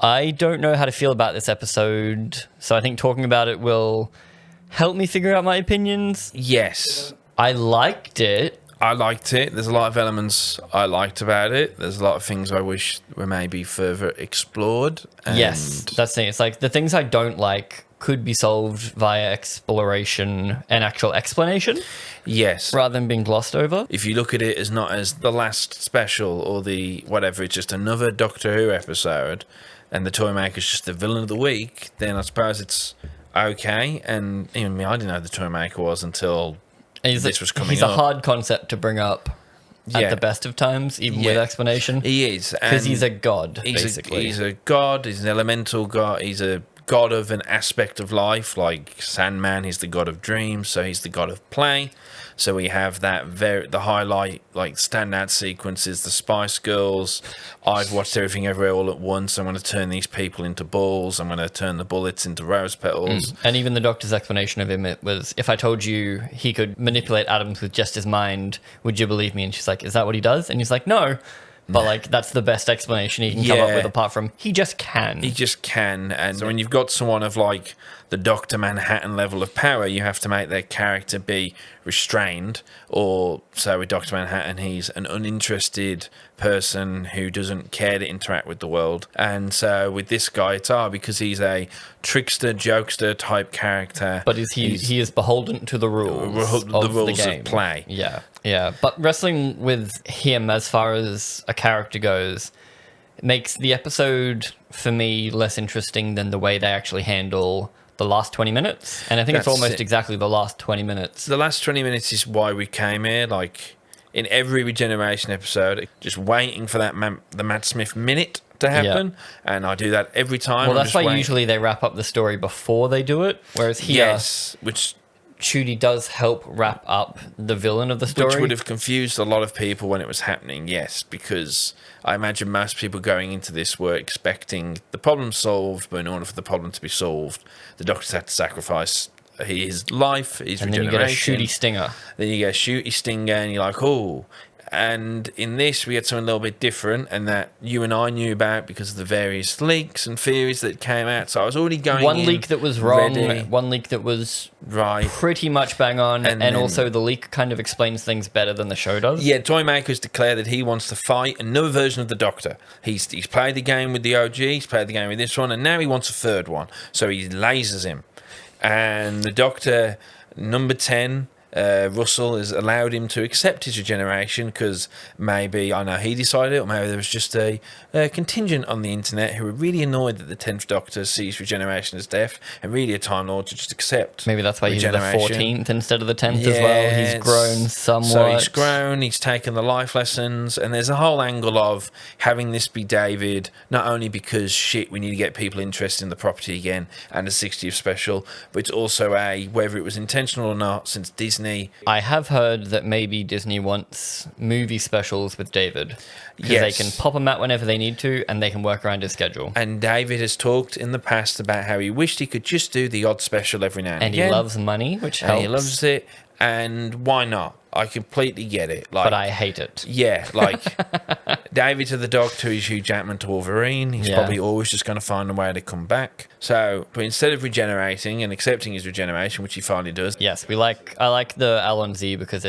I don't know how to feel about this episode, so I think talking about it will help me figure out my opinions. Yes. I liked it. I liked it. There's a lot of elements I liked about it. There's a lot of things I wish were maybe further explored. Yes, that's the thing. It's like the things I don't like could be solved via exploration and actual explanation. Yes. Rather than being glossed over. If you look at it as not as the last special or the whatever, it's just another Doctor Who episode and the Toymaker's just the villain of the week, then I suppose it's okay. And even me, I didn't know the Toymaker was until this was coming up. He's a hard concept to bring up at the best of times, even with explanation. He is. Because he's a god, basically. He's a god, he's an elemental god, he's a god of an aspect of life, like Sandman, he's the god of dreams, so he's the god of play. So we have the highlight, like standout sequences, the Spice Girls. I've watched Everything Everywhere All at Once. I'm going to turn these people into balls. I'm going to turn the bullets into rose petals. And even the Doctor's explanation of him, it was, if I told you he could manipulate atoms with just his mind, would you believe me? And she's like, is that what he does? And he's like, no. But like that's the best explanation he can come up with, apart from he just can. He just can. And so when you've got someone of like the Dr. Manhattan level of power, you have to make their character be restrained. Or so with Dr. Manhattan, he's an uninterested person who doesn't care to interact with the world. And so with this guy, it's hard because he's a trickster, jokester type character. But he is beholden to the rules of game. Of play. Yeah. Yeah, but wrestling with him as far as a character goes makes the episode, for me, less interesting than the way they actually handle the last 20 minutes. And I think it's almost exactly the last 20 minutes. The last 20 minutes is why we came here, like in every regeneration episode, just waiting for that the Matt Smith minute to happen. And I do that every time. Well, that's why usually they wrap up the story before they do it, whereas here... which... Ncuti does help wrap up the villain of the story. Which would have confused a lot of people when it was happening, yes, because I imagine most people going into this were expecting the problem solved, but in order for the problem to be solved, the Doctor's had to sacrifice his life, his regeneration. And then you get a Ncuti stinger. Then you get a Ncuti stinger, and you're like, oh... And in this, we had something a little bit different, and that you and I knew about because of the various leaks and theories that came out. So I was already going one leak that was wrong, ready. One leak that was right, pretty much bang on, and also the leak kind of explains things better than the show does. Yeah, Toymaker's declared that he wants to fight another version of the Doctor. He's played the game with the OG, he's played the game with this one, and now he wants a third one. So he lasers him. And the Doctor, number 10... Russell has allowed him to accept his regeneration because maybe, I know he decided it, or maybe there was just a contingent on the internet who were really annoyed that the 10th Doctor sees regeneration as death and really a Time Lord to just accept maybe that's why he's the 14th instead of the 10th as well. He's grown somewhat. So he's grown, he's taken the life lessons, and there's a whole angle of having this be David, not only because, shit, we need to get people interested in the property again and the 60th special, but it's also whether it was intentional or not, since Disney... I have heard that maybe Disney wants movie specials with David because they can pop them out whenever they need to and they can work around his schedule. And David has talked in the past about how he wished he could just do the odd special every now and again. And he loves money, which helps. He loves it, and why not? I completely get it. Like, but I hate it. Yeah, like David to the Doctor is Hugh Jackman to Wolverine. He's probably always just going to find a way to come back. So, but instead of regenerating and accepting his regeneration, which he finally does. Yes, I like the Allons-y because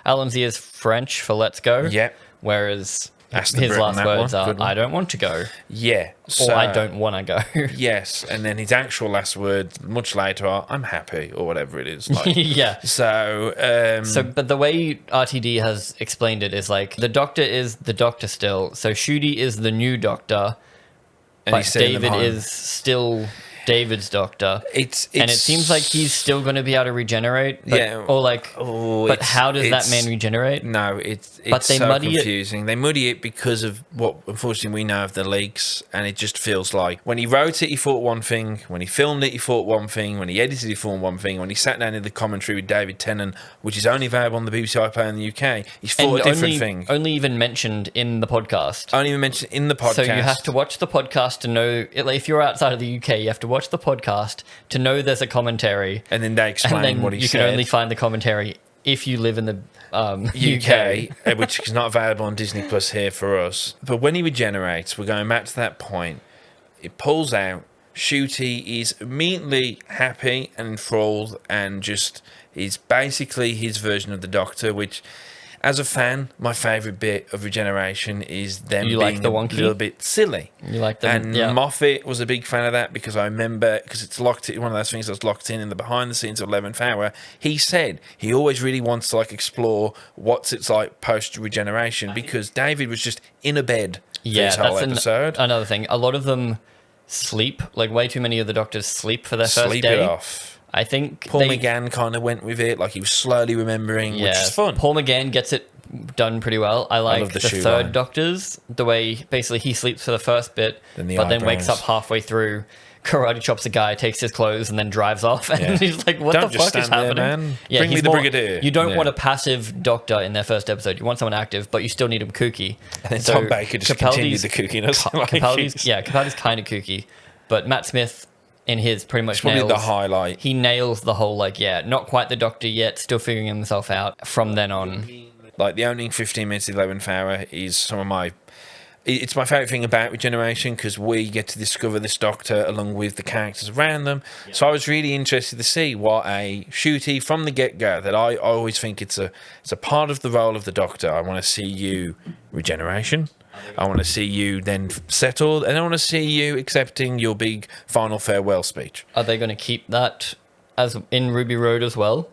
Allons-y is French for let's go. Yeah. Whereas his last words are, I don't want to go. Yeah. Or I don't want to go. Yes. And then his actual last words, much later, are, I'm happy, or whatever it is. Like. Yeah. So, but the way RTD has explained it is like, the Doctor is the Doctor still. So Ncuti is the new Doctor, but David is still... David's Doctor, and it seems like he's still going to be able to regenerate. But, but how does that man regenerate? No, it's but they so muddy confusing. They muddy it because of what, unfortunately, we know of the leaks, and it just feels like when he wrote it, he thought one thing. When he filmed it, he thought one thing. When he edited, he thought one thing. When he sat down in the commentary with David Tennant, which is only available on the BBC iPlayer in the UK, he's thought a different thing. Only even mentioned in the podcast. Only even mentioned in the podcast. So you have to watch the podcast to know. If you're outside of the UK, you have to watch the podcast to know there's a commentary, and then they explain what he said. You can only find the commentary if you live in the UK, which is not available on Disney Plus here for us. But when he regenerates, we're going back to that point. it pulls out. Ncuti is immediately happy and enthralled, and just is basically his version of the Doctor, which, as a fan, my favourite bit of Regeneration is them being a little bit silly. You like them, and yeah. Moffat was a big fan of that, because I remember, because it's locked in, one of those things that's locked in the behind the scenes of 11th Hour. He said he always really wants to like explore what's it's like post-regeneration, because David was just in a bed for this whole episode. Another thing, a lot of them sleep, like way too many of the Doctors sleep for their first day. Sleep it off. I think Paul McGann kind of went with it, like he was slowly remembering, which is fun. Paul McGann gets it done pretty well. I like the third Doctor's, the way basically he sleeps for the first bit, then wakes up halfway through, karate chops a guy, takes his clothes, and then drives off. And he's like, what the fuck is happening? There, man. Yeah, Bring me the Brigadier. You don't want a passive Doctor in their first episode. You want someone active, but you still need him kooky. And then Tom Baker just continued the kookiness. Capaldi's kind of kooky. But Matt Smith, in his, pretty much nails the highlight. He nails the whole, like, not quite the Doctor yet, still figuring himself out from then on. Like, the opening 15 minutes of 11th Hour is some of my... It's my favourite thing about Regeneration, because we get to discover this Doctor along with the characters around them. Yeah. So I was really interested to see what a Ncuti from the get-go, that I always think it's a part of the role of the Doctor. I want to see you Regeneration. I want to see you then settled, and I want to see you accepting your big final farewell speech. Are they going to keep that as in Ruby Road as well?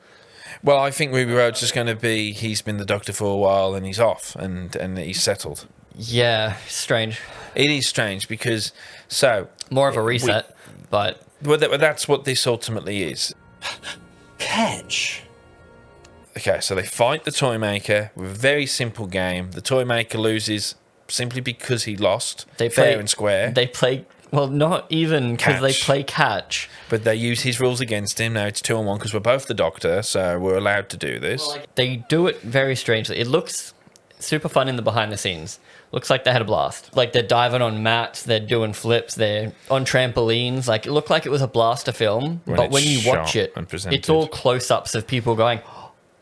Well, I think Ruby Road's just going to be, he's been the Doctor for a while and he's off and he's settled. Yeah, strange. It is strange because, so... More of a reset, but... Well, that's what this ultimately is. Catch. Okay, so they fight the Toymaker with a very simple game. The Toymaker loses simply because he lost, fair and square. They play... Well, not even because they play catch. But they use his rules against him. Now it's 2-on-1 because we're both the Doctor, so we're allowed to do this. Well, they do it very strangely. It looks super fun in the behind the scenes. Looks like they had a blast. Like, they're diving on mats, they're doing flips, they're on trampolines. Like, it looked like it was a blaster film. But when you watch it, it's all close-ups of people going,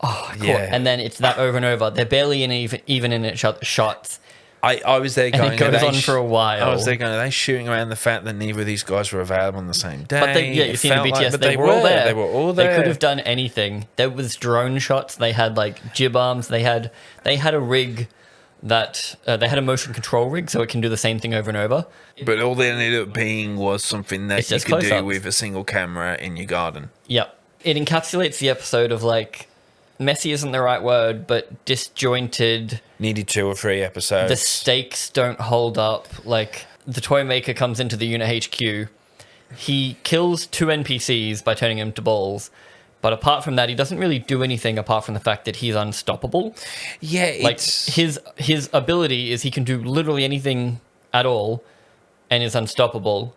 oh, cool. Yeah. And then it's that over and over. They're barely even in it shots. I was there going... And it goes on for a while. I was there going, are they shooting around the fact that neither of these guys were available on the same day? But you've seen the BTS, but they were all there. They were all there. They could have done anything. There was drone shots. They had, like, jib arms. They had a rig that... they had a motion control rig, so it can do the same thing over and over. But all they ended up being was something that you could do with a single camera in your garden. Yep. It encapsulates the episode of, like... Messy isn't the right word, but disjointed. Needed 2 or 3 episodes. The stakes don't hold up. Like, the Toymaker comes into the unit HQ. He kills 2 NPCs by turning them to balls. But apart from that, he doesn't really do anything apart from the fact that he's unstoppable. Yeah, like, his ability is he can do literally anything at all and is unstoppable.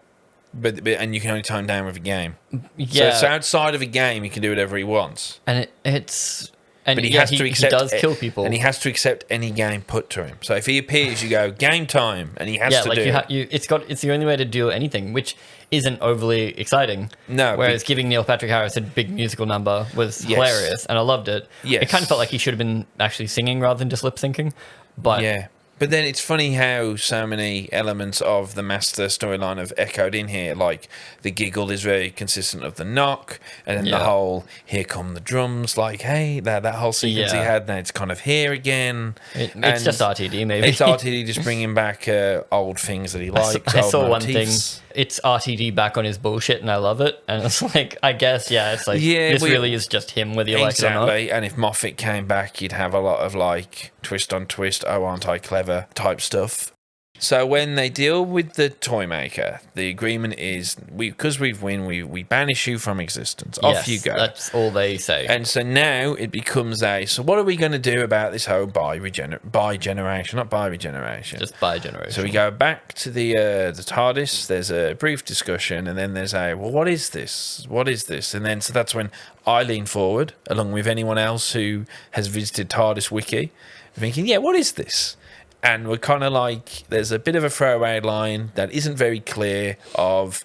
But and you can only tone down with a game. Yeah. So outside of a game, he can do whatever he wants. And it's... And but he has to accept... He does kill people. And he has to accept any game put to him. So if he appears, you go, game time, and he has to do it. It's the only way to do anything, which isn't overly exciting. No. Whereas giving Neil Patrick Harris a big musical number was hilarious, and I loved it. Yes. It kind of felt like he should have been actually singing rather than just lip syncing. But yeah. But then it's funny how so many elements of the master storyline have echoed in here. Like, the giggle is very consistent of the knock, and then the whole, here come the drums, like, hey, that whole sequence he had, now it's kind of here again. It's just RTD, maybe. It's RTD just bringing back old things that he likes. I saw one thing. It's RTD back on his bullshit, and I love it. And it's like, I guess, it's like, this really is just him, whether you like it or not. Exactly, and if Moffat came back, you'd have a lot of, like, twist on twist, oh, aren't I clever type stuff. So when they deal with the Toymaker, the agreement is, because we've won, we banish you from existence. Off you go. That's all they say. And so now it becomes so what are we going to do about this whole bigeneration, not bi-regeneration. Just bigeneration. So we go back to the TARDIS, there's a brief discussion, and then there's well, what is this? What is this? And then, so that's when I lean forward, along with anyone else who has visited TARDIS Wiki, thinking, what is this? And we're kind of like, there's a bit of a throwaway line that isn't very clear of,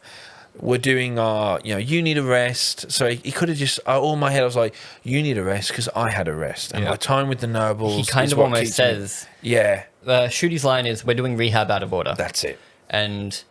we're doing our, you need a rest. So he could have just, all my head, I was like, you need a rest because I had a rest. And my time with the nobles. He kind of almost says, Yeah. Ncuti's line is, we're doing rehab out of order. That's it. And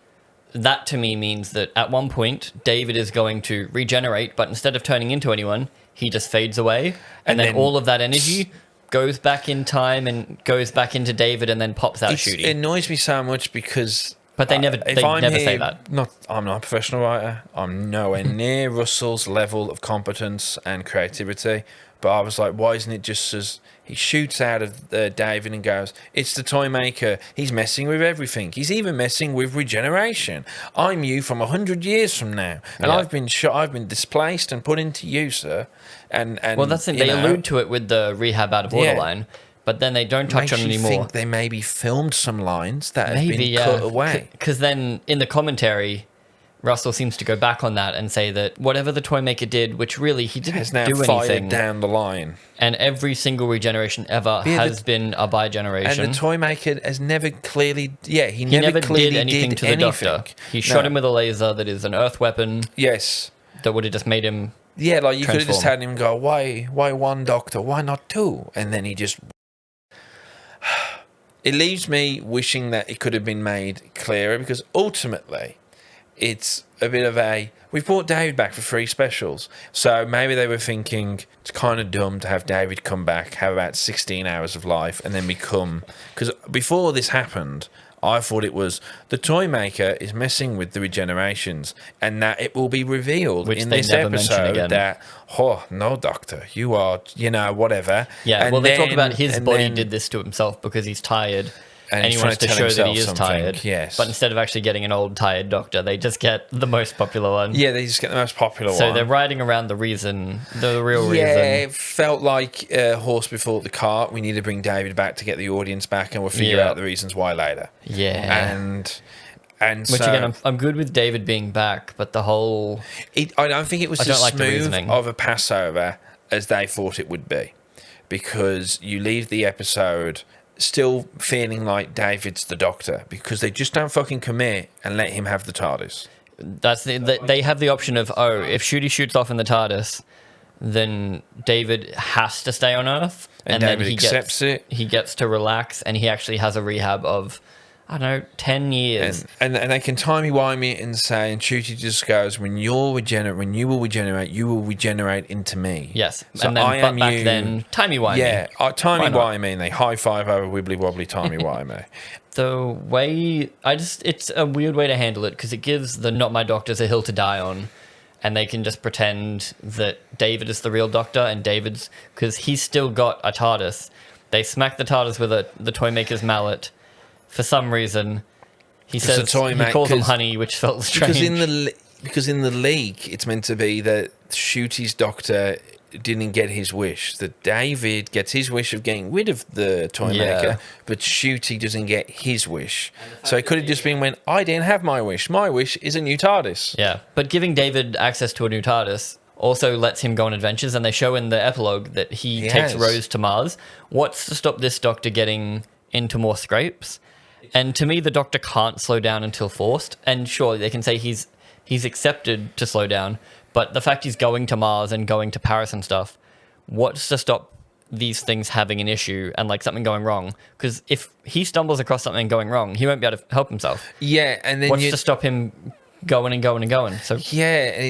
that to me means that at one point, David is going to regenerate, but instead of turning into anyone, he just fades away. And then all of that energy goes back in time and goes back into David and then pops out Ncuti. It annoys me so much because... But they never say that. I'm not a professional writer. I'm nowhere near Russell's level of competence and creativity. But I was like, why isn't it just as... He shoots out of David and goes, it's the Toymaker. He's messing with everything. He's even messing with regeneration. I'm you from 100 years from now. And I've been shot. I've been displaced and put into you, sir. And well, that's it. They allude to it with the rehab out of order line. But then they don't touch on it anymore. I think they maybe filmed some lines that have been cut away. Because then in the commentary... Russell seems to go back on that and say that whatever the Toymaker did, which really he didn't do anything, fired down the line. And every single regeneration ever has been a bigeneration. And the Toymaker has never clearly, he never clearly did anything to the Doctor. He shot him with a laser that is an Earth weapon. Yes, that would have just made him. Yeah, like you could have just had him go, why one Doctor? Why not two? And then he just. It leaves me wishing that it could have been made clearer because ultimately. It's a bit of we've brought David back for 3 specials. So maybe they were thinking it's kind of dumb to have David come back, have about 16 hours of life, and then become... Because before this happened, I thought it was the Toymaker is messing with the regenerations and that it will be revealed in this episode that, oh, no, Doctor, you are, whatever. Yeah, and they talk about his body did this to himself because he's tired. And he wants to show that he is tired. Yes. But instead of actually getting an old, tired Doctor, they just get the most popular one. Yeah, they just get the most popular one. So they're riding around the real reason. Yeah, it felt like a horse before the cart. We need to bring David back to get the audience back, and we'll figure out the reasons why later. Yeah. And which, again, I'm good with David being back, but the whole... I don't think it was as smooth of a Passover as they thought it would be. Because you leave the episode... still feeling like David's the Doctor because they just don't fucking commit and let him have the TARDIS. They have the option of, if Ncuti shoots off in the TARDIS, then David has to stay on Earth. And David then accepts it. He gets to relax and he actually has a rehab of, I don't know, 10 years. And they can timey-wimey and say, and Ncuti just goes, when you will regenerate, you will regenerate into me. Yes. So and then, back then, timey-wimey. Yeah, timey-wimey, and they high-five over wibbly-wobbly timey-wimey. The way, it's a weird way to handle it because it gives the Not My Doctors a hill to die on. And they can just pretend that David is the real Doctor and David's, because he's still got a TARDIS. They smack the TARDIS with the Toymaker's mallet. For some reason, he says he calls him honey, which felt strange. Because in the leak, it's meant to be that Ncuti's Doctor didn't get his wish. That David gets his wish of getting rid of the Toymaker, but Ncuti doesn't get his wish. So it could have just been when I didn't have my wish. My wish is a new TARDIS. Yeah, but giving David access to a new TARDIS also lets him go on adventures, and they show in the epilogue that he takes Rose to Mars. What's to stop this Doctor getting into more scrapes? And to me, the Doctor can't slow down until forced. And sure, they can say he's accepted to slow down, but the fact he's going to Mars and going to Paris and stuff, what's to stop these things having an issue and like something going wrong? Because if he stumbles across something going wrong, he won't be able to help himself. Yeah, and then what's to stop him going and going and going? So yeah, and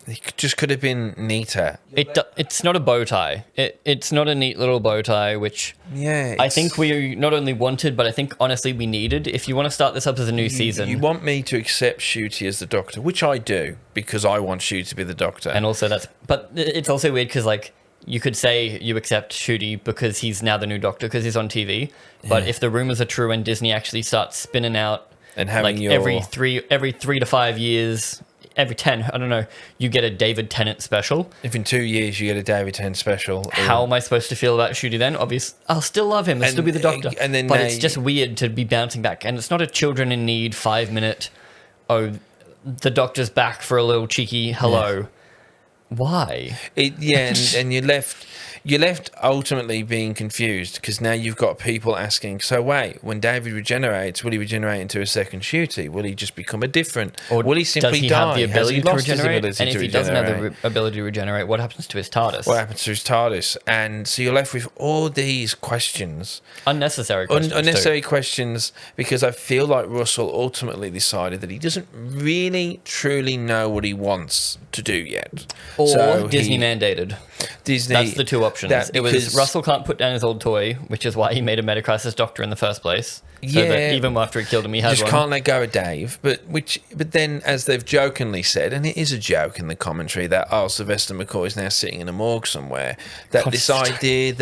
it just could have been neater. It's not a bow tie. It's not a neat little bow tie, which I think we not only wanted, but I think honestly we needed. If you want to start this up as a new season, you want me to accept Ncuti as the Doctor, which I do because I want Ncuti to be the Doctor. And also but it's also weird because like you could say you accept Ncuti because he's now the new Doctor because he's on TV. But if the rumors are true and Disney actually starts spinning out and having like every 3 to 5 years. Every 10, I don't know, you get a David Tennant special. If in 2 years you get a David Tennant special. How am I supposed to feel about Ncuti then? Obviously, I'll still love him. I'll still be the Doctor. But it's just weird to be bouncing back. And it's not a children in need 5-minute, the Doctor's back for a little cheeky hello. Yeah. Why? And you're left ultimately being confused because now you've got people asking, so wait, when David regenerates, will he regenerate into a second Ncuti? Will he just become a different? Or will he simply does he die? have the ability to regenerate? And if he doesn't have regenerate? the ability to regenerate, what happens to his TARDIS? What happens to his TARDIS? And so you're left with all these questions. Unnecessary questions. Unnecessary questions, because I feel like Russell ultimately decided that he doesn't really, truly know what he wants to do yet. Or So Disney mandated. Disney. That's the two options. It was Russell can't put down his old toy, which is why he made a Metacrisis Doctor in the first place. So that even after he killed him, he had just one. can't let go of Dave. But then, as they've jokingly said, and it is a joke in the commentary, that Sylvester McCoy is now sitting in a morgue somewhere. That this idea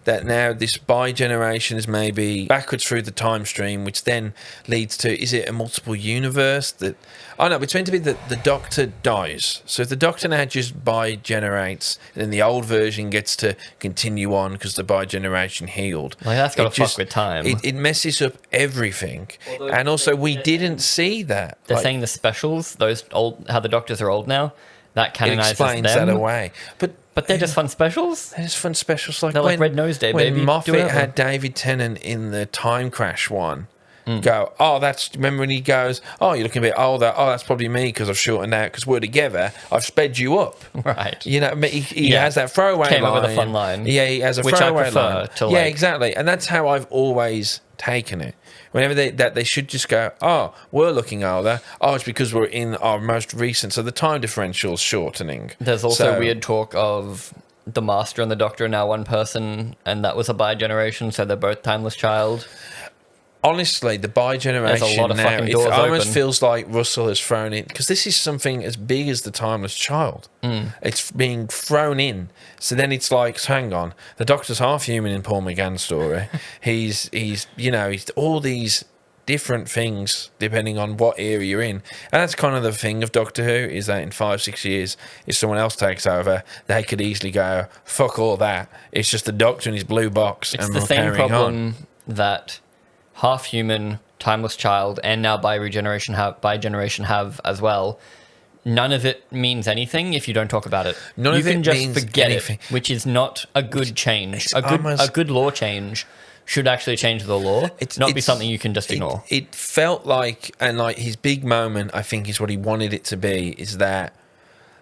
that now this bi-generation is maybe backwards through the time stream, which then leads to, is it a multiple universe that? Oh no, it's meant to be that the Doctor dies. So if the Doctor now just bi-generates, then the old version gets to continue on because the bi-generation healed. Like, that's got to fuck with time. It messes up everything. And also, we didn't see that. They're saying the specials, those old, how the Doctors are old now, that canonizes explains them. that away. But they're just fun specials. They're just fun specials. Like they're like Red Nose Day, baby. When Moffat had David Tennant in the Time Crash one, remember when he goes, oh, you're looking a bit older. Oh, that's probably me because I've shortened out because we're together. I've sped you up. Right. You know, he has that throwaway Came line. up with a fun line. Yeah, he has a which throwaway I prefer line. to Yeah, exactly. And that's how I've always taken it. Whenever they should just go, oh, we're looking older. Oh, it's because we're in our most recent. So the time differential's shortening. There's also weird talk of the Master and the Doctor are now one person, and that was a bi-generation, so they're both Timeless Child. Honestly, the bi-generation now, it almost feels like Russell has thrown in, because this is something as big as the Timeless Child. It's being thrown in. So then it's like, hang on, the Doctor's half human in Paul McGann's story. he's all these different things depending on what era you're in. And that's kind of the thing of Doctor Who, is that in 5-6 years, if someone else takes over, they could easily go, fuck all that. It's just the Doctor in his blue box, it's and the we're same carrying problem on. that half-human, Timeless Child, and now bi-generation have as well. None of it means anything if you don't talk about it. None of it means anything. You can just forget it, which is not a good change. A good law change should actually change the law, not be something you can just ignore. It felt like, and like his big moment, I think, is what he wanted it to be, is that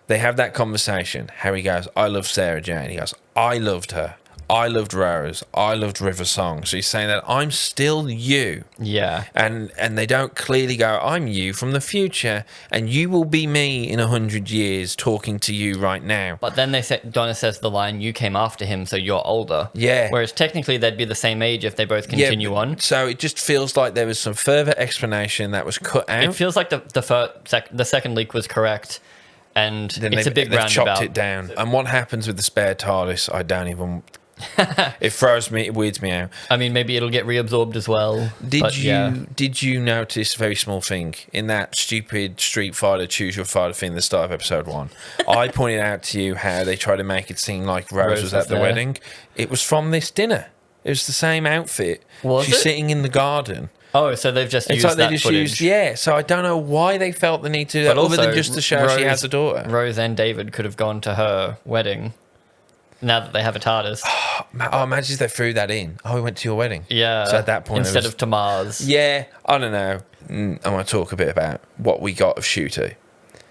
they have that conversation. Harry goes, I love Sarah Jane. He goes, I loved her. I loved Rose. I loved River Song. So he's saying that I'm still you. Yeah. And they don't clearly go, I'm you from the future, and you will be me in 100 years talking to you right now. But then Donna says the line, you came after him, so you're older. Yeah. Whereas technically they'd be the same age if they both continue on. So it just feels like there was some further explanation that was cut out. It feels like the second leak was correct. And then it's a big roundabout. They've chopped it down. And what happens with the spare TARDIS, I don't even... it weirds me out. I mean, maybe it'll get reabsorbed as well. Did you notice a very small thing in that stupid Street Fighter Choose Your Fighter thing at the start of episode 1? I pointed out to you how they tried to make it seem like Rose was at the wedding. It was from this dinner. It was the same outfit. She's sitting in the garden. Oh, so they've just used that footage. Yeah, so I don't know why they felt the need to do that, other than just to show she has a daughter. Rose and David could have gone to her wedding. Now that they have a TARDIS. Oh, imagine if they threw that in. Oh, we went to your wedding. Yeah. So at that point, instead of to Mars. Yeah, I don't know. I want to talk a bit about what we got of Ncuti.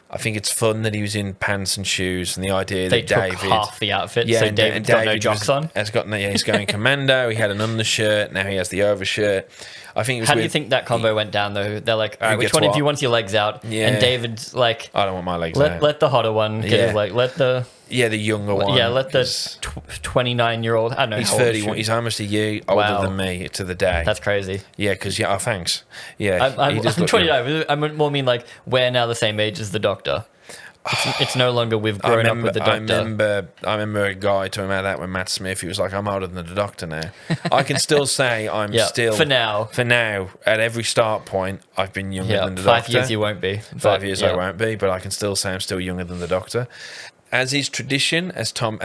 I think it's fun that he was in pants and shoes, and the idea that David... They took half the outfit, so David's got no jocks on. He's going commando. He had an undershirt. Now he has the overshirt. I think it was How do you think that combo went down, though? They're like, all right, which one of you wants your legs out? Yeah. And David's like... I don't want my legs out. Let the hotter one get his leg. Let the... Yeah, the younger one. Yeah, let the 29-year-old... I don't know. He's 31. He's almost a year older than me to the day. That's crazy. Yeah, because... Yeah, thanks. Yeah, I'm 29. I more mean like, we're now the same age as the Doctor. It's no longer we've grown up with the Doctor. I remember a guy talking about that when Matt Smith, he was like, I'm older than the Doctor now. I can still say I'm still... For now, at every start point, I've been younger than the Doctor. 5 years you won't be. 5 years I won't be, but I can still say I'm still younger than the Doctor. As is tradition, as John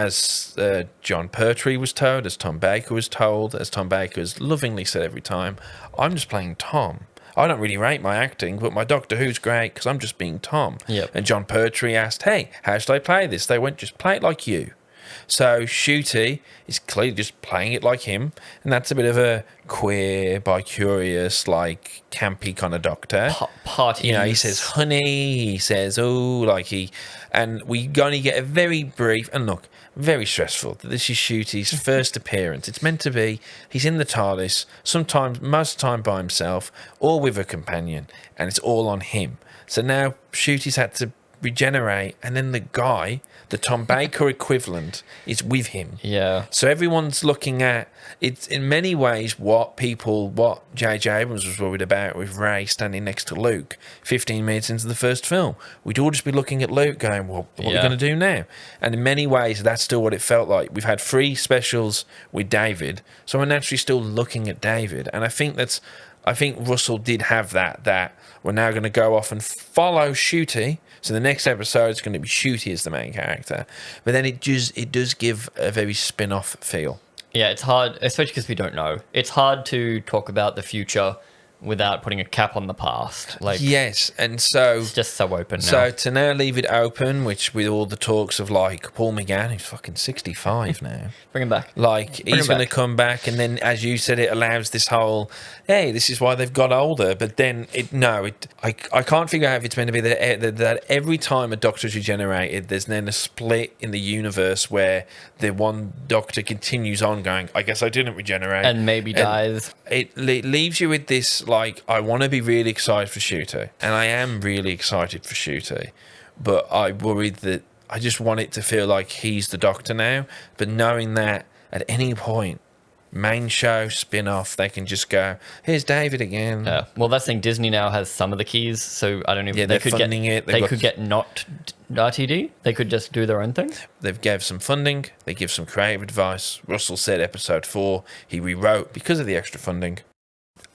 Pertwee was told, as Tom Baker was told, as Tom Baker has lovingly said every time, I'm just playing Tom. I don't really rate my acting, but my Doctor Who's great because I'm just being Tom. Yep. And John Pertwee asked, hey, how should I play this? They went, just play it like you. So Ncuti is clearly just playing it like him, and that's a bit of a queer, bi-curious, like campy kind of doctor. Party. You know, he says honey, he says and we only get a very brief, and look, very stressful. This is Ncuti's first appearance. It's meant to be, he's in the TARDIS, sometimes, most of the time by himself, or with a companion, and it's all on him. So now Ncuti's had to regenerate, and then the guy, the Tom Baker equivalent, is with him. Yeah. So everyone's looking at it's in many ways what J.J. Abrams was worried about with Ray standing next to Luke 15 minutes into the first film. We'd all just be looking at Luke going, well, what are we going to do now? And in many ways, that's still what it felt like. We've had 3 specials with David, so we're naturally still looking at David. And I think Russell did have that we're now going to go off and follow Ncuti. So the next episode is going to be Ncuti as the main character. But then it does give a very spin-off feel. Yeah, it's hard, especially because we don't know. It's hard to talk about the future without putting a cap on the past. Like, yes, and so it's just so open now. So to now leave it open, which with all the talks of like Paul McGann, who's fucking 65 now. Bring him back. Like he's going to come back, and then as you said, it allows this whole, hey, this is why they've got older. But then I can't figure out if it's meant to be that every time a Doctor's regenerated, there's then a split in the universe where the one Doctor continues on going, I guess I didn't regenerate, and maybe dies. It leaves you with this. Like, I want to be really excited for Ncuti, and I am really excited for Ncuti, but I worried that I just want it to feel like he's the Doctor now, but knowing that at any point, main show, spin-off, they can just go, here's David again. Yeah. Well, that's the thing, Disney now has some of the keys, so I don't even... Yeah, they're funding it. They could get not RTD. They could just do their own thing. They've gave some funding. They give some creative advice. Russell said episode 4, he rewrote because of the extra funding.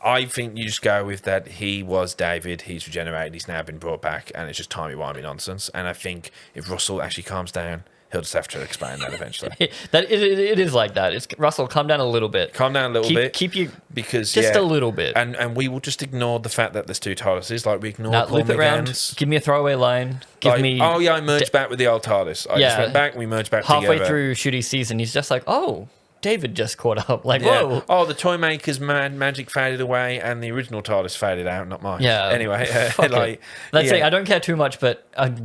I think you just go with that. He was David. He's regenerated. He's now been brought back, and it's just timey-wimey nonsense. And I think if Russell actually calms down, he'll just have to explain that eventually. It is like that. It's Russell, calm down a little bit. Calm down a little bit. Keep you because just a little bit. And we will just ignore the fact that there's 2 TARDISes. Like we ignore Paul loop it around. McGann's. Give me a throwaway line. I merged back with the old TARDIS. I just went back. We merged back halfway together. through Ncuti's season. He's just like, oh, David just caught up. Like, yeah. whoa. Oh, the Toymaker's magic faded away, and the original TARDIS faded out. Not mine. Yeah. Anyway, let's say I don't care too much, but I'd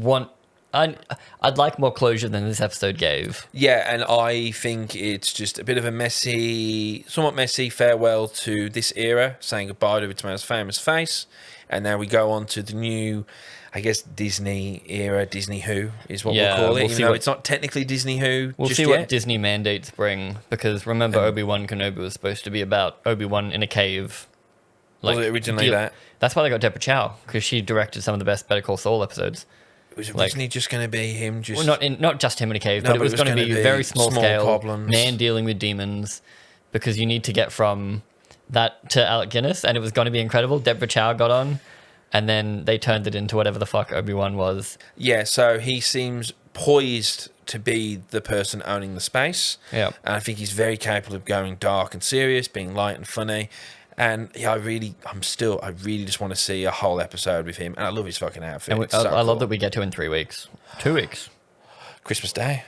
like more closure than this episode gave. Yeah, and I think it's just a bit of a somewhat messy farewell to this era, saying goodbye to its most famous face, and now we go on to the new, I guess, Disney era. Disney Who is what we'll call it, even though it's not technically Disney Who. We'll see what Disney mandates bring, because remember, Obi-Wan Kenobi was supposed to be about Obi-Wan in a cave. Was it originally that? That's why they got Deborah Chow, because she directed some of the best Better Call Saul episodes. It was originally just going to be him just... Well, not just him in a cave, but it was going to be very small scale, problems. Man dealing with demons, because you need to get from that to Alec Guinness, and it was going to be incredible. Deborah Chow got on, and then they turned it into whatever the fuck Obi-Wan was. Yeah, so he seems poised to be the person owning the space. Yeah. And I think he's very capable of going dark and serious, being light and funny. And yeah, I really just want to see a whole episode with him. And I love his fucking outfit. And I love that we get to in 3 weeks. 2 weeks. Christmas Day.